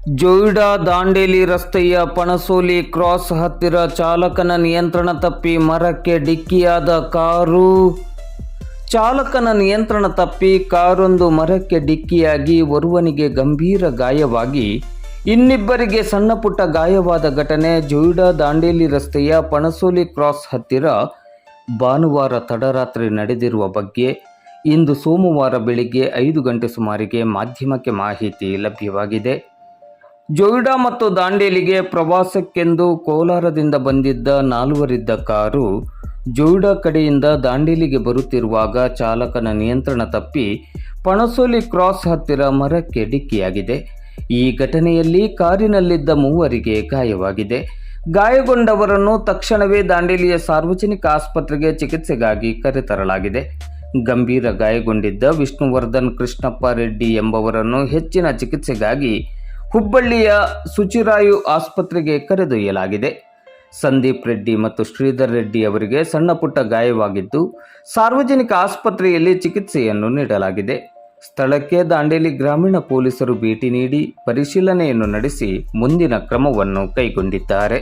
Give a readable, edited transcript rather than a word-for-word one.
ಜೊಯ್ಡಾ ದಾಂಡೇಲಿ ರಸ್ತೆಯ ಪಣಸೋಲಿ ಕ್ರಾಸ್ ಹತ್ತಿರ ಚಾಲಕನ ನಿಯಂತ್ರಣ ತಪ್ಪಿ ಮರಕ್ಕೆ ಡಿಕ್ಕಿಯಾದ ಕಾರು. ಚಾಲಕನ ನಿಯಂತ್ರಣ ತಪ್ಪಿ ಕಾರೊಂದು ಮರಕ್ಕೆ ಡಿಕ್ಕಿಯಾಗಿ ಓರ್ವನಿಗೆ ಗಂಭೀರ ಗಾಯವಾಗಿ ಇನ್ನಿಬ್ಬರಿಗೆ ಸಣ್ಣಪುಟ್ಟ ಗಾಯವಾದ ಘಟನೆ ಜೊಯ್ಡಾ ದಾಂಡೇಲಿ ರಸ್ತೆಯ ಪಣಸೋಲಿ ಕ್ರಾಸ್ ಹತ್ತಿರ ಭಾನುವಾರ ತಡರಾತ್ರಿ ನಡೆದಿರುವ ಬಗ್ಗೆ ಇಂದು ಸೋಮವಾರ ಬೆಳಿಗ್ಗೆ 5 ಗಂಟೆ ಸುಮಾರಿಗೆ ಮಾಧ್ಯಮಕ್ಕೆ ಮಾಹಿತಿ ಲಭ್ಯವಾಗಿದೆ. ಜೊಯ್ಡಾ ಮತ್ತು ದಾಂಡೇಲಿಗೆ ಪ್ರವಾಸಕ್ಕೆಂದು ಕೋಲಾರದಿಂದ ಬಂದಿದ್ದ 4 ಕಾರು ಜೊಯ್ಡಾ ಕಡೆಯಿಂದ ದಾಂಡೇಲಿಗೆ ಬರುತ್ತಿರುವಾಗ ಚಾಲಕನ ನಿಯಂತ್ರಣ ತಪ್ಪಿ ಪಣಸೋಲಿ ಕ್ರಾಸ್ ಹತ್ತಿರ ಮರಕ್ಕೆ ಡಿಕ್ಕಿಯಾಗಿದೆ. ಈ ಘಟನೆಯಲ್ಲಿ ಕಾರಿನಲ್ಲಿದ್ದ 3 ಗಾಯವಾಗಿದೆ. ಗಾಯಗೊಂಡವರನ್ನು ತಕ್ಷಣವೇ ದಾಂಡೇಲಿಯ ಸಾರ್ವಜನಿಕ ಆಸ್ಪತ್ರೆಗೆ ಚಿಕಿತ್ಸೆಗಾಗಿ ಕರೆತರಲಾಗಿದೆ. ಗಂಭೀರ ಗಾಯಗೊಂಡಿದ್ದ ವಿಷ್ಣುವರ್ಧನ್ ಕೃಷ್ಣಪ್ಪ ರೆಡ್ಡಿ ಎಂಬವರನ್ನು ಹೆಚ್ಚಿನ ಚಿಕಿತ್ಸೆಗಾಗಿ ಹುಬ್ಬಳ್ಳಿಯ ಸುಚಿರಾಯು ಆಸ್ಪತ್ರೆಗೆ ಕರೆದೊಯ್ಯಲಾಗಿದೆ. ಸಂದೀಪ್ ರೆಡ್ಡಿ ಮತ್ತು ಶ್ರೀಧರ್ ರೆಡ್ಡಿ ಅವರಿಗೆ ಸಣ್ಣಪುಟ್ಟ ಗಾಯವಾಗಿದ್ದು ಸಾರ್ವಜನಿಕ ಆಸ್ಪತ್ರೆಯಲ್ಲಿ ಚಿಕಿತ್ಸೆಯನ್ನು ನೀಡಲಾಗಿದೆ. ಸ್ಥಳಕ್ಕೆ ದಾಂಡೇಲಿ ಗ್ರಾಮೀಣ ಪೊಲೀಸರು ಭೇಟಿ ನೀಡಿ ಪರಿಶೀಲನೆಯನ್ನು ನಡೆಸಿ ಮುಂದಿನ ಕ್ರಮವನ್ನು ಕೈಗೊಂಡಿದ್ದಾರೆ.